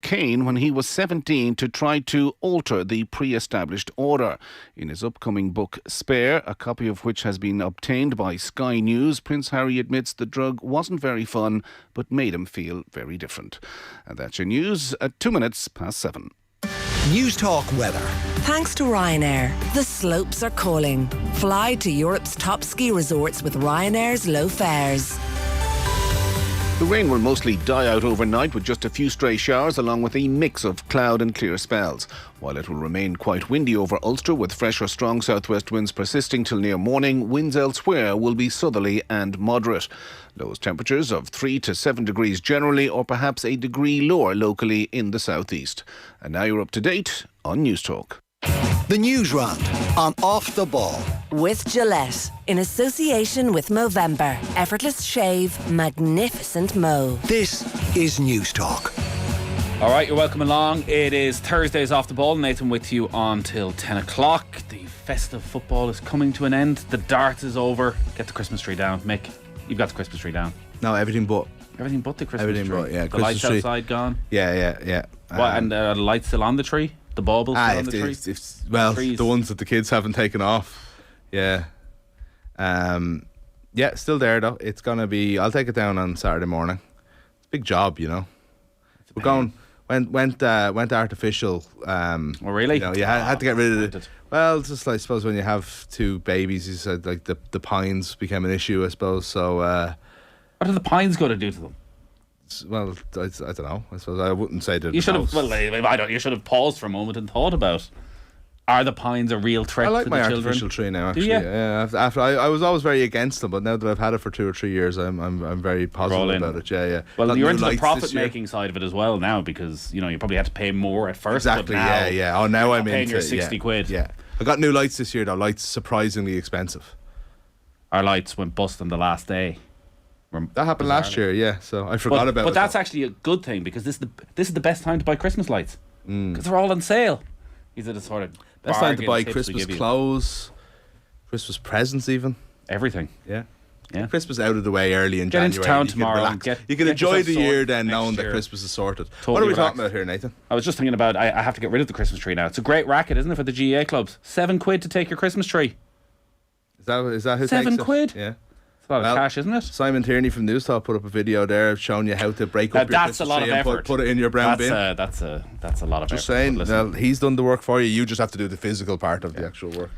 Kane when he was 17 to try to alter the pre-established order. In his upcoming book Spare, a copy of which has been obtained by Sky News, Prince Harry admits the drug wasn't very fun but made him feel very different. And that's your news at 7:02. News Talk weather. Thanks to Ryanair, the slopes are calling. Fly to Europe's top ski resorts with Ryanair's low fares. The rain will mostly die out overnight with just a few stray showers along with a mix of cloud and clear spells. While it will remain quite windy over Ulster with fresh or strong southwest winds persisting till near morning, winds elsewhere will be southerly and moderate. Lowest temperatures of 3 to 7 degrees generally, or perhaps a degree lower locally in the southeast. And now you're up to date on News Talk. The Newsround on Off the Ball. With Gillette, in association with Movember. Effortless shave, magnificent mow. This is News Talk. All right, you're welcome along. It is Thursdays Off the Ball. Nathan with you until 10 o'clock. The festive football is coming to an end. The darts is over. Get the Christmas tree down. Mick, you've got the Christmas tree down. No, everything but. Everything but the Christmas everything tree. But, yeah. The Christmas lights tree. outside gone. Yeah. What, and the lights still on the tree? The baubles still on the tree? Well, Trees. the ones that the kids haven't taken off. Yeah. Yeah, still there though. It's gonna be. I'll take it down on Saturday morning. It's a big job, you know. We're going. Went artificial. Oh, really? You know, you had to get rid of it. Well, just like, I suppose when you have two babies, you said like the pines became an issue, I suppose. So. What are the pines going to do to them? Well, I don't know. I suppose I wouldn't say that. You should have. Well, I don't. You should have paused for a moment and thought about. Are the pines a real threat to the children? I like my artificial tree now. Actually, do you? Yeah. After I was always very against them, but now that I've had it for 2 or 3 years, I'm very positive about it. Yeah. Well, you're into the profit making side of it as well now, because you probably had to pay more at first. Exactly. But now, yeah. Oh, now I'm paying into your 60 quid. Yeah. I got new lights this year though. Lights surprisingly expensive. Our lights went bust on the last day. That happened last year, yeah. So I forgot about it. But that's actually a good thing, because this is the best time to buy Christmas lights, because they're all on sale. These are the sort of best time to buy Christmas clothes, Christmas presents, even everything. Yeah. Christmas out of the way early in January. Get into town tomorrow. You can enjoy the year then, knowing that Christmas is sorted. Totally what are we talking about here, Nathan? I was just thinking about. I have to get rid of the Christmas tree now. It's a great racket, isn't it, for the GA clubs? £7 to take your Christmas tree. Is that who takes it? £7? Yeah. A lot of cash, isn't it? Simon Tierney from News Talk put up a video there showing you how to break up your Christmas tree and put it in your brown bin. That's a lot of just effort. saying, he's done the work for you. You just have to do the physical part of the actual work.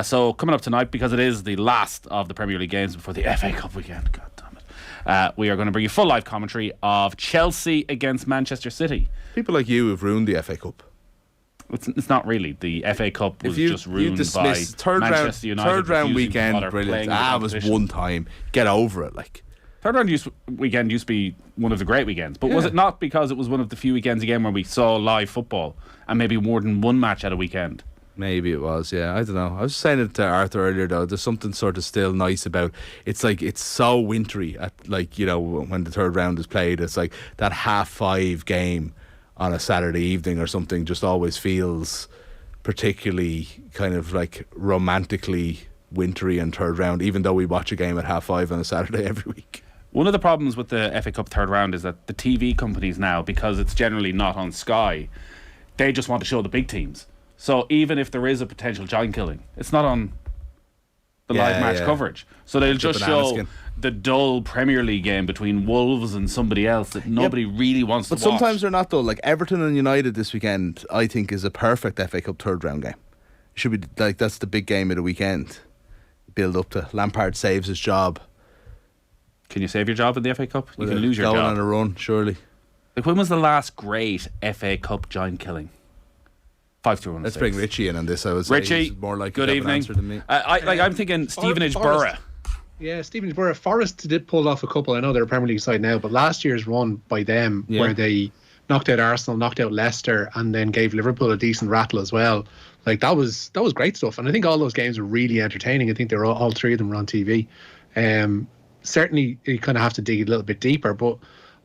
So coming up tonight, because it is the last of the Premier League games before the FA Cup weekend, God damn it, we are going to bring you full live commentary of Chelsea against Manchester City. People like you have ruined the FA Cup. It's not really. The FA Cup was just ruined by Manchester United. Third round weekend, brilliant. It was one time. Get over it. Third round weekend used to be one of the great weekends, but was it not because it was one of the few weekends again where we saw live football and maybe more than one match at a weekend? Maybe it was, yeah. I don't know. I was saying it to Arthur earlier though. There's something sort of still nice about it's like it's so wintry at when the third round is played. It's like that 5:30 game on a Saturday evening or something just always feels particularly kind of like romantically wintry and third round, even though we watch a game at 5:30 on a Saturday every week. One of the problems with the FA Cup third round is that the TV companies now, because it's generally not on Sky, they just want to show the big teams. So even if there is a potential giant killing, it's not on the live match coverage. So they'll just show the dull Premier League game between Wolves and somebody else that nobody really wants to watch. But sometimes they're not though. Like Everton and United this weekend, I think is a perfect FA Cup third round game. It should be like that's the big game of the weekend. Build up to Lampard saves his job. Can you save your job in the FA Cup? You can lose your job. Going on a run, surely. Like when was the last great FA Cup giant killing? 5-2-1. Let's bring Richie in on this. I was Richie. More like good evening. Than me. I'm thinking Stevenage Borough. Yeah, Stevenage Borough. Forest did pull off a couple. I know they're a Premier League side now, but last year's run by them, where they knocked out Arsenal, knocked out Leicester, and then gave Liverpool a decent rattle as well. Like that was great stuff, and I think all those games were really entertaining. I think they were all three of them were on TV. Certainly, you kind of have to dig a little bit deeper, but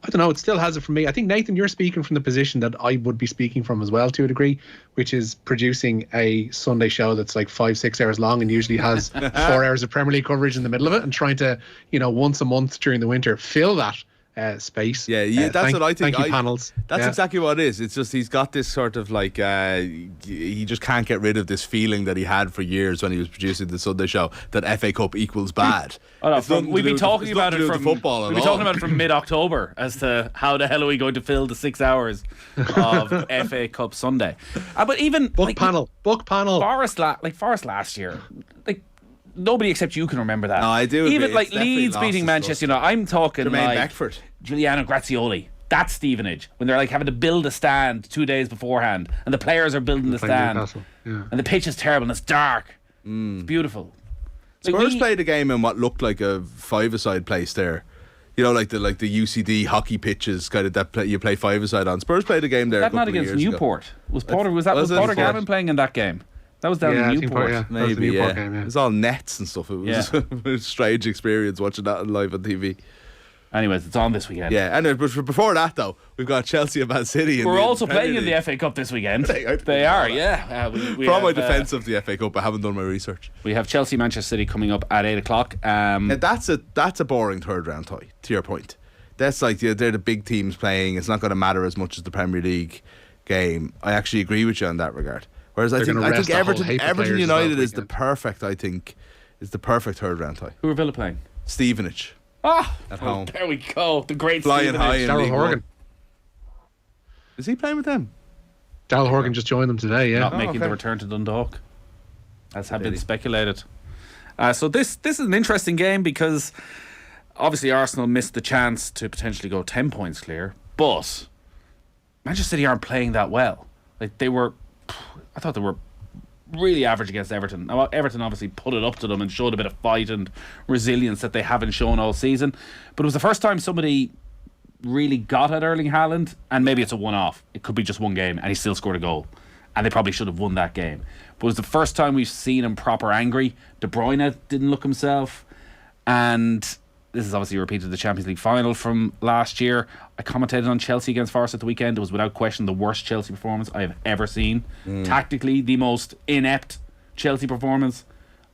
I don't know. It still has it for me. I think, Nathan, you're speaking from the position that I would be speaking from as well, to a degree, which is producing a Sunday show that's like 5-6 hours long and usually has 4 hours of Premier League coverage in the middle of it, and trying to, once a month during the winter, fill that space. Yeah, that's what I think. Thank you, panels. That's exactly what it is. It's just he's got this sort of like he just can't get rid of this feeling that he had for years when he was producing the Sunday show that FA Cup equals bad. We've been talking about it from football. We've been talking about it from mid-October as to how the hell are we going to fill the 6 hours of FA Cup Sunday. But even book panel. Forest last year, like. Nobody except you can remember that. No, I do. Even like Leeds beating Manchester, I'm talking Jermaine like Beckford, Giuliano Grazioli. That's Stevenage when they're like having to build a stand 2 days beforehand, and the players are building the stand, and the pitch is terrible and it's dark. It's beautiful. Spurs played a game in what looked like a five-a-side place there. Like the UCD hockey pitches, kind of that you play five-a-side on. Spurs played a game there. That not against Newport. Was Porter Gavin playing in that game? That was down in Newport. Maybe, Game. It was all nets and stuff. It was a strange experience watching that live on TV. Anyways, it's on this weekend. Yeah, and but before that, though, we've got Chelsea and Man City. We're also playing in the FA Cup this weekend. They are, yeah. From my defence of the FA Cup, I haven't done my research. We have Chelsea, Manchester City coming up at 8 o'clock. That's a boring third round tie, to your point. That's like they're the big teams playing. It's not going to matter as much as the Premier League game. I actually agree with you on that regard. Whereas I think Everton United is the perfect third round tie. Who are Villa playing? Stevenage. At home. There we go. The great flying high in Daryl Horgan. Is he playing with them? Daryl Horgan just joined them today. Yeah, not making the return to Dundalk, as had been speculated. So this is an interesting game because obviously Arsenal missed the chance to potentially go 10 points clear, but Manchester City aren't playing that well. Like I thought they were really average against Everton. Now, Everton obviously put it up to them and showed a bit of fight and resilience that they haven't shown all season. But it was the first time somebody really got at Erling Haaland, and maybe it's a one-off. It could be just one game, and he still scored a goal. And they probably should have won that game. But it was the first time we've seen him proper angry. De Bruyne didn't look himself. And this is obviously a repeat of the Champions League final from last year. I commentated on Chelsea against Forest at the weekend. It was without question the worst Chelsea performance I have ever seen. Tactically, the most inept Chelsea performance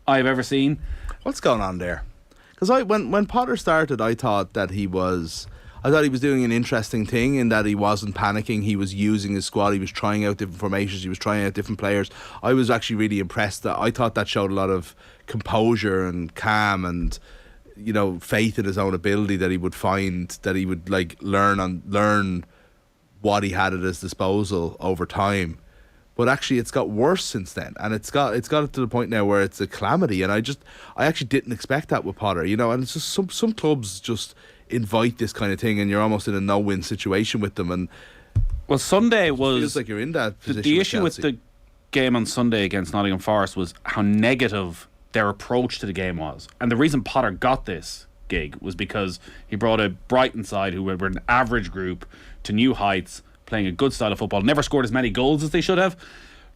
I have ever seen. What's going on there? Because when Potter started, I thought he was doing an interesting thing in that he wasn't panicking. He was using his squad. He was trying out different formations. He was trying out different players. I was actually really impressed. I thought that showed a lot of composure and calm and faith in his own ability, that he would find that he would like learn what he had at his disposal over time. But actually it's got worse since then, and it's got it to the point now where it's a calamity, and I actually didn't expect that with Potter, and it's just some clubs just invite this kind of thing and you're almost in a no-win situation with them. And well, Sunday was feels like you're in that position. The issue with the game on Sunday against Nottingham Forest was how negative their approach to the game was. And the reason Potter got this gig was because he brought a Brighton side who were an average group to new heights, playing a good style of football, never scored as many goals as they should have.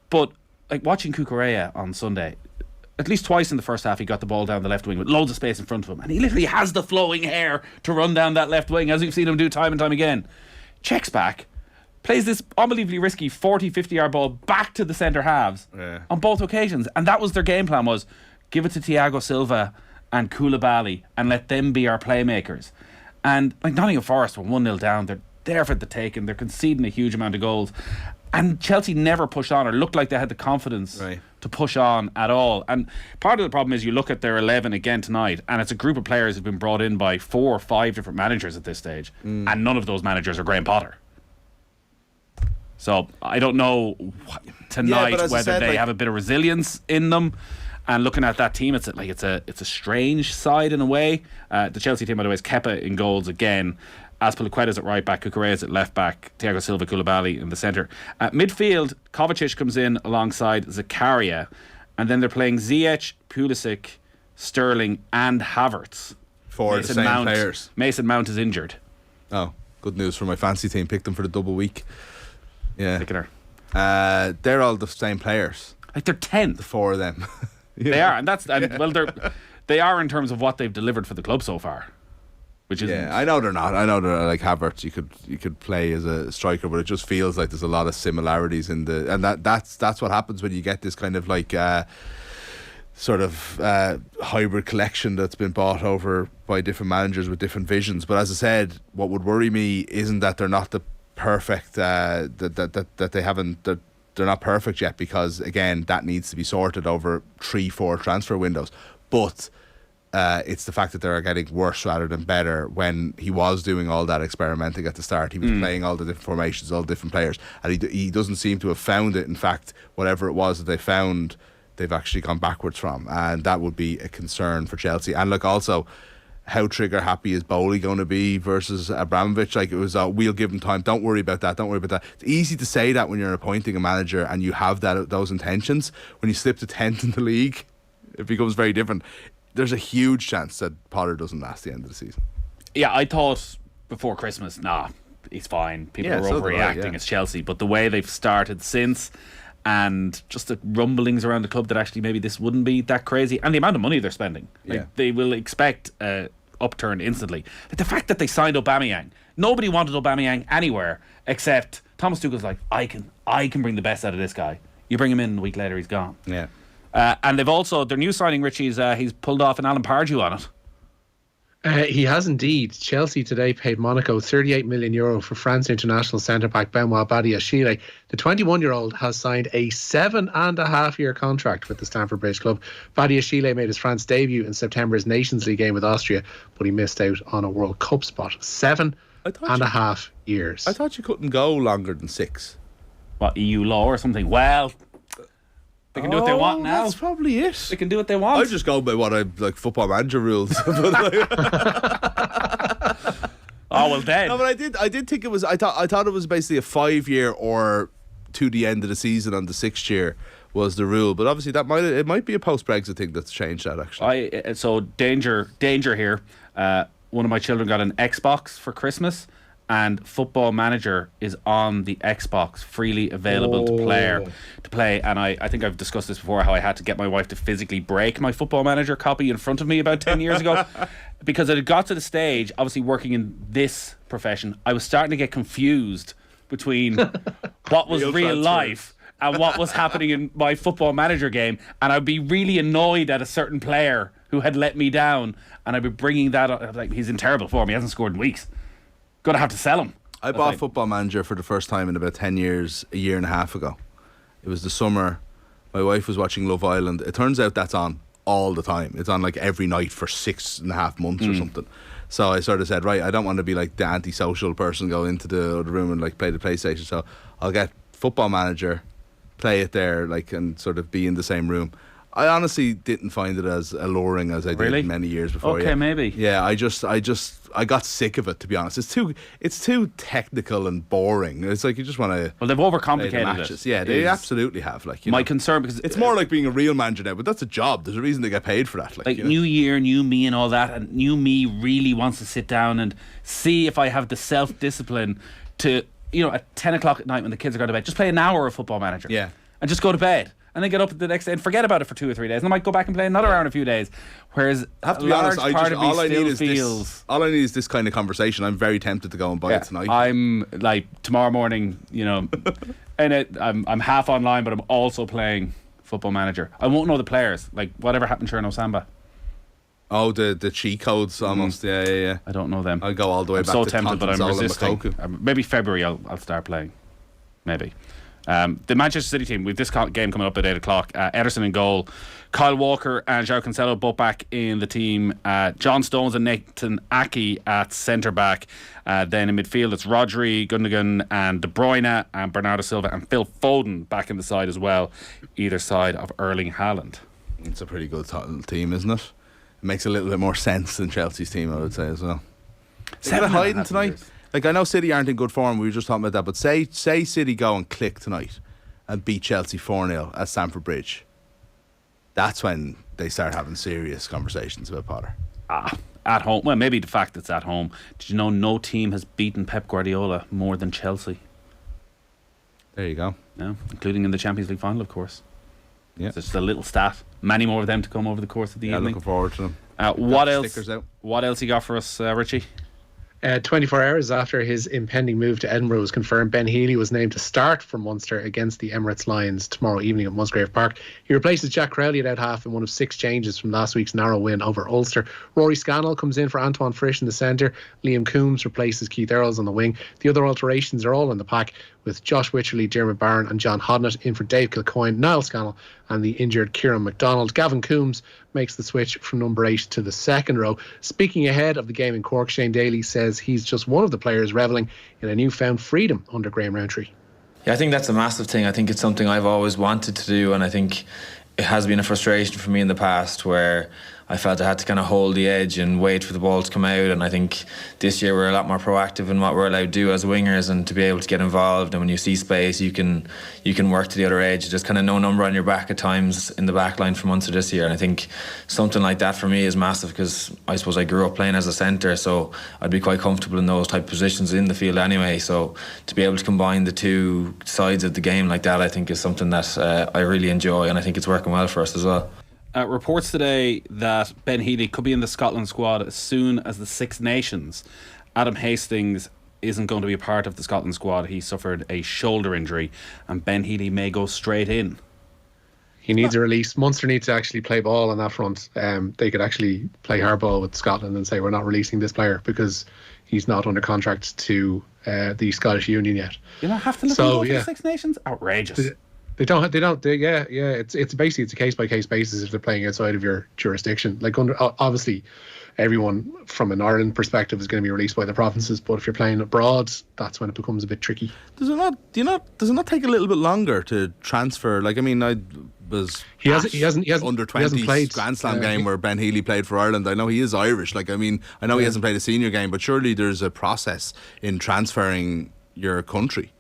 But like watching Cucurella on Sunday, at least twice in the first half he got the ball down the left wing with loads of space in front of him, and he literally has the flowing hair to run down that left wing, as we've seen him do time and time again. Checks back, plays this unbelievably risky 40-50 yard ball back to the centre halves on both occasions, and that was their game plan, was give it to Thiago Silva and Koulibaly and let them be our playmakers. And like Nottingham Forest were 1-0 down, they're there for the taking, they're conceding a huge amount of goals, and Chelsea never pushed on or looked like they had the confidence to push on at all. And part of the problem is you look at their 11 again tonight, and it's a group of players who've been brought in by 4 or 5 different managers at this stage, and none of those managers are Graham Potter. So I don't know tonight whether they have a bit of resilience in them. And looking at that team, it's a strange side in a way. The Chelsea team, by the way, is Kepa in goals again. Azpilicueta's at right back, Cucurella's at left back, Thiago Silva, Koulibaly in the centre. Midfield, Kovacic comes in alongside Zakaria, and then they're playing Ziyech, Pulisic, Sterling, and Havertz. For the same players. Mason Mount is injured. Oh, good news for my fancy team. Picked them for the double week. Yeah, look at her. They're all the same players. Like they're 10th. The 4 of them. They are, well, they are in terms of what they've delivered for the club so far. Which is I know they're not. I know they're like Havertz. You could play as a striker, but it just feels like there's a lot of similarities in the, and that's what happens when you get this kind of like sort of hybrid collection that's been bought over by different managers with different visions. But as I said, what would worry me isn't that they're not the perfect that they haven't. They're not perfect yet, because again, that needs to be sorted over 3-4 transfer windows. But it's the fact that they're getting worse rather than better. When he was doing all that experimenting at the start, he was playing all the different formations, all the different players, and he doesn't seem to have found it. In fact, whatever it was that they found, they've actually gone backwards from, and that would be a concern for Chelsea. And look, also, how trigger happy is Bowley going to be versus Abramovich? Like, it was, we'll give him time. Don't worry about that. Don't worry about that. It's easy to say that when you're appointing a manager and you have those intentions. When you slip to 10th in the league, it becomes very different. There's a huge chance that Potter doesn't last the end of the season. Yeah, I thought before Christmas, he's fine. People are overreacting. It's Chelsea. But the way they've started since, and just the rumblings around the club that actually maybe this wouldn't be that crazy, and the amount of money they're spending. They will expect upturn instantly. But the fact that they signed Aubameyang, nobody wanted Aubameyang anywhere except Thomas Tuchel's like, I can bring the best out of this guy. You bring him in, a week later he's gone. Yeah. And they've also, their new signing, Richie, he's pulled off an Alan Pardew on it. He has indeed. Chelsea today paid Monaco €38 million for France international centre-back Benoit Badiashile. The 21-year-old has signed a 7.5-year contract with the Stamford Bridge club. Badiashile made his France debut in September's Nations League game with Austria, but he missed out on a World Cup spot. 7.5 years. I thought you couldn't go longer than 6. What, EU law or something? Well, they can do what they want now. That's probably it. They can do what they want. I just go by what I like, football manager rules. Oh well, then. No, but I did think it was. I thought it was basically a 5-year or to the end of the season on the 6th year was the rule. But obviously it might be a post-Brexit thing that's changed that actually. So danger here. One of my children got an Xbox for Christmas, and Football Manager is on the Xbox, freely available to play. And I think I've discussed this before, how I had to get my wife to physically break my Football Manager copy in front of me about 10 years ago, because it had got to the stage, obviously working in this profession, I was starting to get confused between what was real life and what was happening in my Football Manager game, and I'd be really annoyed at a certain player who had let me down, and I'd be bringing that up, like, he's in terrible form, he hasn't scored in weeks. Gonna have to sell him. I bought Football Manager for the first time in about 10 years, a year and a half ago. It was the summer. My wife was watching Love Island. It turns out that's on all the time. It's on like every night for 6.5 months or something. So I sort of said, right, I don't want to be like the antisocial person, go into the other room and like play the PlayStation. So I'll get Football Manager, play it there, like, and sort of be in the same room. I honestly didn't find it as alluring as I did many years before. Okay, maybe. Yeah, I got sick of it, to be honest. It's too technical and boring. It's like you just want to. Well, they've overcomplicated it. Yeah, they absolutely have. Like, my concern, because it's more like being a real manager now, but that's a job. There's a reason they get paid for that. Like new year, new me, and all that. And new me really wants to sit down and see if I have the self-discipline to, at 10 o'clock at night when the kids are going to bed, just play an hour of Football Manager. Yeah, and just go to bed. And then get up the next day and forget about it for 2 or 3 days. And I might go back and play another hour in a few days. Whereas I have to be honest, all I need is this kind of conversation. I'm very tempted to go and buy it tonight. I'm like tomorrow morning, and I'm half online, but I'm also playing Football Manager. I won't know the players. Like whatever happened to Osamba. Oh, the cheat codes almost. Yeah. I don't know them. I'll go all the way back. I'm so to tempted, but I'm resisting. Maybe February I'll start playing. Maybe. The Manchester City team, we've this game coming up at 8 o'clock. Ederson in goal, Kyle Walker and João Cancelo both back in the team. John Stones and Nathan Ake at centre back. Then in midfield it's Rodri, Gundogan and De Bruyne and Bernardo Silva and Phil Foden back in the side as well, either side of Erling Haaland. It's a pretty good team, isn't it? It makes a little bit more sense than Chelsea's team, I would say, as well. Is that hiding tonight? Years. Like, I know City aren't in good form, we were just talking about that, but say City go and click tonight and beat Chelsea 4-0 at Stamford Bridge. That's when they start having serious conversations about Potter. At home. Well, maybe the fact it's at home. Did you know no team has beaten Pep Guardiola more than Chelsea? There you go. Yeah, including in the Champions League final, of course. Yeah, it's just a little stat. Many more of them to come over the course of the evening. Looking forward to them. What else? What else you got for us, Richie? 24 hours after his impending move to Edinburgh was confirmed, Ben Healy was named to start for Munster against the Emirates Lions tomorrow evening at Musgrave Park. He replaces Jack Crowley at out half in one of 6 changes from last week's narrow win over Ulster. Rory Scannell comes in for Antoine Frisch in the centre. Liam Coombs replaces Keith Earls on the wing. The other alterations are all in the pack, with Josh Wycherley, Dermot Barron and John Hodnett in for Dave Kilcoyne, Niall Scannell and the injured Kieran MacDonald. Gavin Coombs makes the switch from number 8 to the second row. Speaking ahead of the game in Cork, Shane Daly says he's just one of the players revelling in a newfound freedom under Graham Rowntree. Yeah, I think that's a massive thing. I think it's something I've always wanted to do, and I think it has been a frustration for me in the past where I felt I had to kind of hold the edge and wait for the ball to come out. And I think this year we're a lot more proactive in what we're allowed to do as wingers, and to be able to get involved. And when you see space, you can work to the other edge. There's kind of no number on your back at times in the back line for Munster this year. And I think something like that for me is massive, because I suppose I grew up playing as a centre, so I'd be quite comfortable in those type of positions in the field anyway. So to be able to combine the two sides of the game like that, I think is something that I really enjoy, and I think it's working well for us as well. Reports today that Ben Healy could be in the Scotland squad as soon as the Six Nations. Adam Hastings isn't going to be a part of the Scotland squad. He suffered a shoulder injury, and Ben Healy may go straight in. He needs a release. Munster needs to actually play ball on that front. They could actually play hardball with Scotland and say we're not releasing this player because he's not under contract to the Scottish Union yet. You don't have to look at the Six Nations? Outrageous. It's basically it's a case by case basis if they're playing outside of your jurisdiction. Like obviously everyone from an Ireland perspective is going to be released by the provinces, but if you're playing abroad, that's when it becomes a bit tricky. Does it not take a little bit longer to transfer? Like, I mean, he hasn't under 20 Grand Slam game where Ben Healy played for Ireland. I know he is Irish. Like, I mean, I know he hasn't played a senior game, but surely there's a process in transferring your country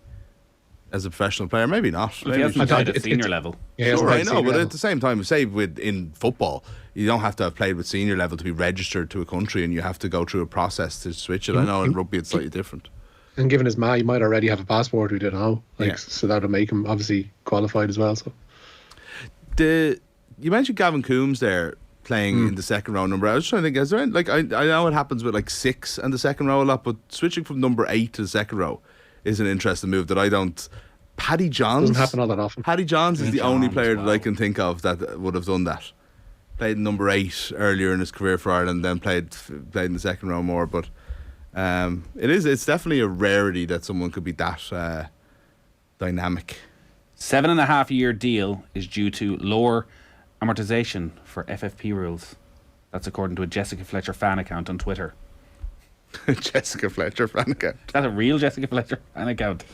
as a professional player. Maybe not. If he hasn't played at senior level. Yeah, sure, I know, but at the same time, say in football, you don't have to have played with senior level to be registered to a country, and you have to go through a process to switch it. I know in rugby it's slightly different. And given his ma, he might already have a passport, we don't know. So that would make him obviously qualified as well. So you mentioned Gavin Coombs there playing in the second row number. I was trying to think, is there any, I know it happens with like 6 and the second row a lot, but switching from number 8 to the second row is an interesting move that I don't. Paddy Johns doesn't happen all that often. Paddy Johns is the only player that I can think of that would have done that. Played number 8 earlier in his career for Ireland, then played in the second row more. But it's definitely a rarity that someone could be that dynamic. 7.5-year deal is due to lower amortisation for FFP rules. That's according to a Jessica Fletcher fan account on Twitter. Jessica Fletcher fan account. Is that a real Jessica Fletcher fan account?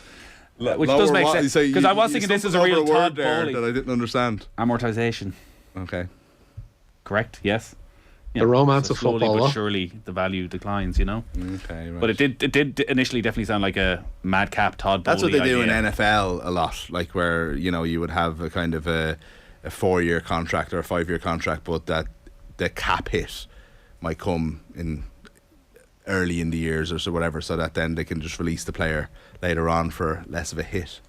Which does make sense, because I was thinking this is a real Todd Bowley that I didn't understand. Amortisation. Okay. Correct. Yes. The romance of slowly football, but surely the value declines. You know. Okay. Right. But it did initially definitely sound like a madcap Todd Bowley. That's what they do in idea. NFL a lot, like where you would have a kind of a 4-year contract or a 5-year contract, but that the cap hit might come in early in the years or so whatever, so that then they can just release the player later on for less of a hit.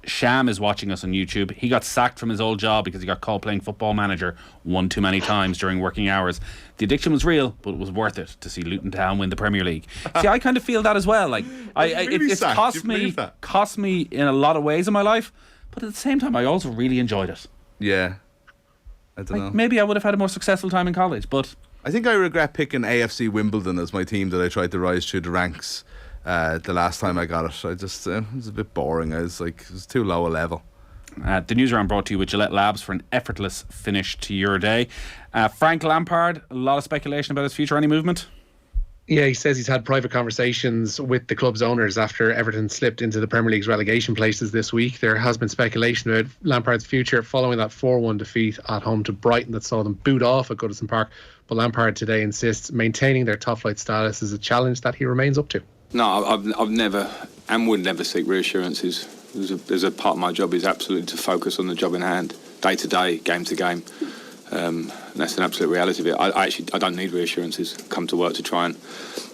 Sham is watching us on YouTube. He got sacked from his old job because he got caught playing Football Manager one too many times during working hours. The addiction was real, but it was worth it to see Luton Town win the Premier League. See, I kind of feel that as well. Like, it's cost me in a lot of ways in my life, but at the same time, I also really enjoyed it. Yeah, I don't know. Maybe I would have had a more successful time in college, but I think I regret picking AFC Wimbledon as my team that I tried to rise through the ranks the last time I got it. I just it was a bit boring. It was too low a level. The Newsround brought to you with Gillette Labs for an effortless finish to your day. Frank Lampard, a lot of speculation about his future. Any movement? Yeah, he says he's had private conversations with the club's owners after Everton slipped into the Premier League's relegation places this week. There has been speculation about Lampard's future following that 4-1 defeat at home to Brighton that saw them boot off at Goodison Park. But Lampard today insists maintaining their top flight status is a challenge that he remains up to. No, I've never and would never seek reassurances. There's a part of my job is absolutely to focus on the job in hand, day to day, game to game. And that's an absolute reality of it. I don't need reassurances. Come to work to try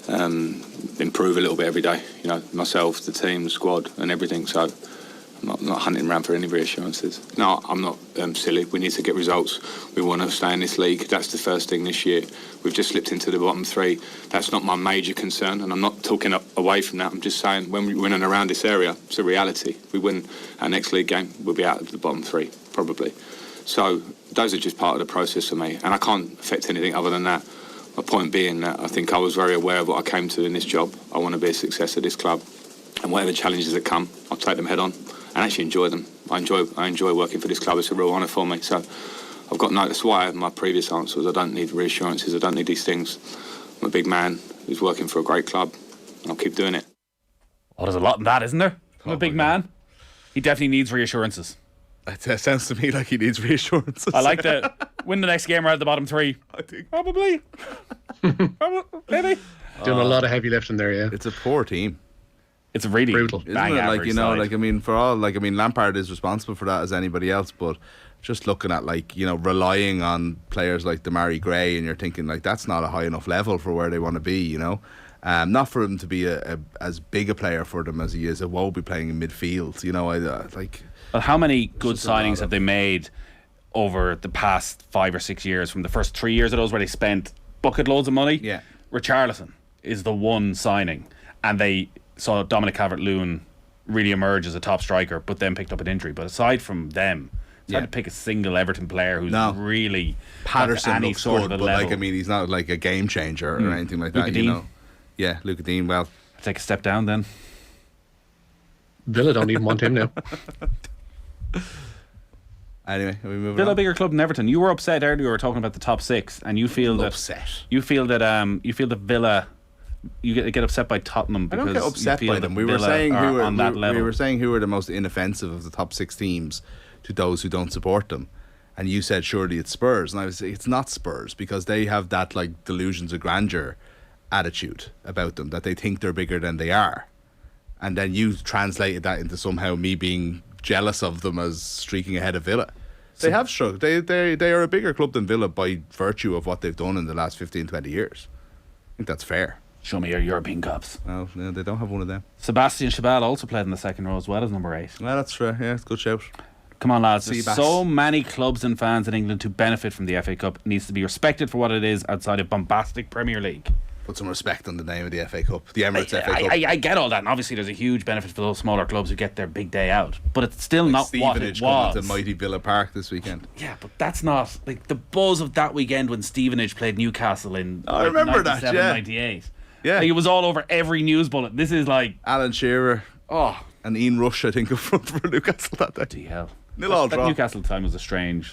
and improve a little bit every day. Myself, the team, the squad, and everything. So I'm not hunting around for any reassurances. No, I'm not silly. We need to get results. We want to stay in this league. That's the first thing this year. We've just slipped into the bottom 3. That's not my major concern, and I'm not talking away from that. I'm just saying when we win and around this area, it's a reality. If we win our next league game, we'll be out of the bottom 3, probably. So those are just part of the process for me, and I can't affect anything other than that. My point being that I think I was very aware of what I came to in this job. I want to be a success at this club, and whatever challenges that come, I'll take them head on. And actually enjoy them. I enjoy working for this club. It's a real honour for me. So I've got no. That's why my previous answer was I don't need reassurances. I don't need these things. I'm a big man who's working for a great club, and I'll keep doing it. Oh, there's a lot in that, isn't there? I'm a big man. He definitely needs reassurances. That sounds to me like he needs reassurances. I like the win the next game. We're at the bottom 3. I think Probably. Maybe. Doing a lot of heavy lifting there, yeah. it's a poor team. It's really Brutal. Isn't bang it? average Like, you know, side. like, I mean, Lampard is responsible for that as anybody else, but just looking at, like, you know, relying on players like Damari Gray, and you're thinking, like, that's not a high enough level for where they want to be, you know. Not for him to be as big a player for them as he is. It won't be playing in midfield, you know. Well, how many good signings have they made over the past 5 or 6 years? From the first 3 years of those where they spent bucket loads of money. Yeah. Richarlison is the one signing, and they saw Dominic Calvert-Lewin really emerge as a top striker, but then picked up an injury. But aside from them, it's hard to pick a single Everton player who's really Patterson got any looks sort good, of a but level. like, I mean, he's not like a game changer or anything like Luka that, you Dean. know. Yeah, Luka Dean. Well, Take a step down then. Villa don't even want him now. anyway, are we moving Villa a on? bigger club than Everton. You were upset earlier. You were talking about the top 6, and you feel that Upset. you feel that Villa. You get upset by Tottenham I because don't get upset you feel by them. that We were Villa saying are who on that level. we were saying who are the most inoffensive of the top 6 teams to those who don't support them, and you said surely it's Spurs, and I was saying it's not Spurs because they have that like delusions of grandeur attitude about them that they think they're bigger than they are, and then you translated that into somehow me being jealous of them as streaking ahead of Villa. They have struggled. They are a bigger club than Villa by virtue of what they've done in the last 15-20 years. I think that's fair. Show me your European Cups. Well, no, they don't have one of them. Sebastian Chabal also played in the second row as well as number 8. Well, that's fair. Yeah, it's a good shout. Come on, lads. There's Seabass. so many clubs and fans in England who benefit from the FA Cup. It needs to be respected for what it is outside of bombastic Premier League. Put some respect on the name of the FA Cup, the Emirates FA Cup. I get all that, and obviously there's a huge benefit for those smaller clubs who get their big day out. But it's still not what it Stevenage coming was. to mighty Villa Park this weekend. Yeah, but that's not like the buzz of that weekend when Stevenage played Newcastle in I remember that, 97, yeah. 98. Yeah. Like, it was all over every news bulletin. This is like, Alan Shearer oh, and Ian Rush, I think, up front for Newcastle that day. hell. Nil all That draw. Newcastle time was a strange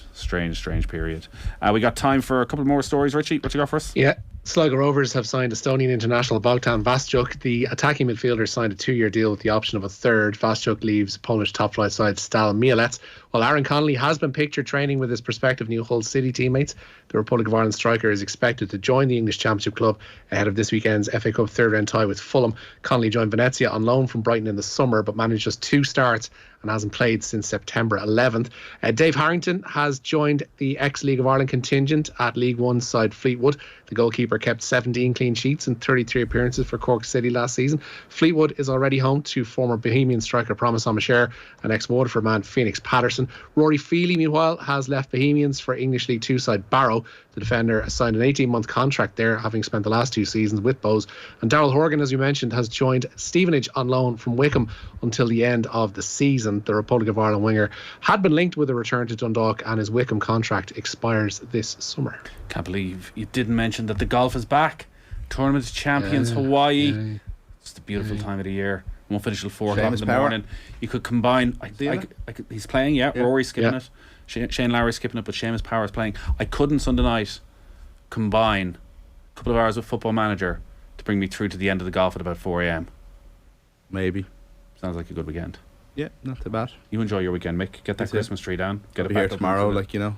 period. We got time for a couple more stories. Richie, what you got for us? Yeah. Sligo Rovers have signed Estonian international Bogdan Vasjuk. The attacking midfielder signed a 2-year deal with the option of a third. Vasjuk leaves Polish top-flight side Stal Mielec, while Aaron Connolly has been pictured training with his prospective new Hull City teammates. The Republic of Ireland striker is expected to join the English Championship club ahead of this weekend's FA Cup third-round tie with Fulham. Connolly joined Venezia on loan from Brighton in the summer, but managed just 2 starts and hasn't played since September 11th. Dave Harrington has joined the ex-League of Ireland contingent at League One side Fleetwood. The goalkeeper kept 17 clean sheets in 33 appearances for Cork City last season. Fleetwood is already home to former Bohemian striker Promise Amasher and ex-Waterford man Phoenix Patterson. Rory Feely, meanwhile, has left Bohemians for English League Two side Barrow. The defender signed an 18-month contract there, having spent the last 2 seasons with Bows. And Darryl Horgan, as you mentioned, has joined Stevenage on loan from Wickham until the end of the season. The Republic of Ireland winger had been linked with a return to Dundalk, and his Wickham contract expires this summer. Can't believe you didn't mention that the golf is back. Tournament champions Hawaii. It's the beautiful time of the year. Won't finish till 4 o'clock in the Power. morning. You could combine. He's playing, yeah. Rory's skipping Yeah. it. Shane Lowry's skipping it, but Seamus Power's playing. I couldn't Sunday night combine a couple of hours with Football Manager to bring me through to the end of the golf at about 4 a.m. Maybe. Sounds like a good weekend. Yeah, not too bad. You enjoy your weekend, Mick. Get that That's it. Christmas tree down. Get I'll it be back here up tomorrow, into the- like, you know.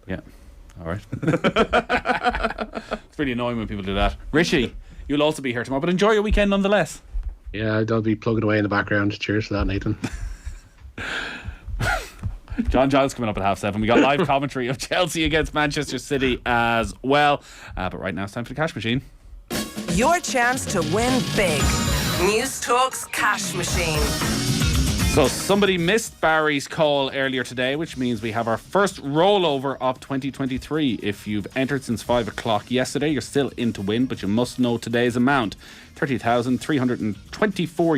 Yeah. All right. It's really annoying when people do that. Richie, you'll also be here tomorrow, but enjoy your weekend nonetheless. Yeah, I'll be plugging away in the background. Cheers for that, Nathan. John Giles coming up at 7:30. We got live commentary of Chelsea against Manchester City as well. But right now it's time for the cash machine. Your chance to win big. News Talk's Cash Machine. So somebody missed Barry's call earlier today, which means we have our first rollover of 2023. If you've entered since 5 o'clock yesterday, you're still in to win, but you must know today's amount. 30,324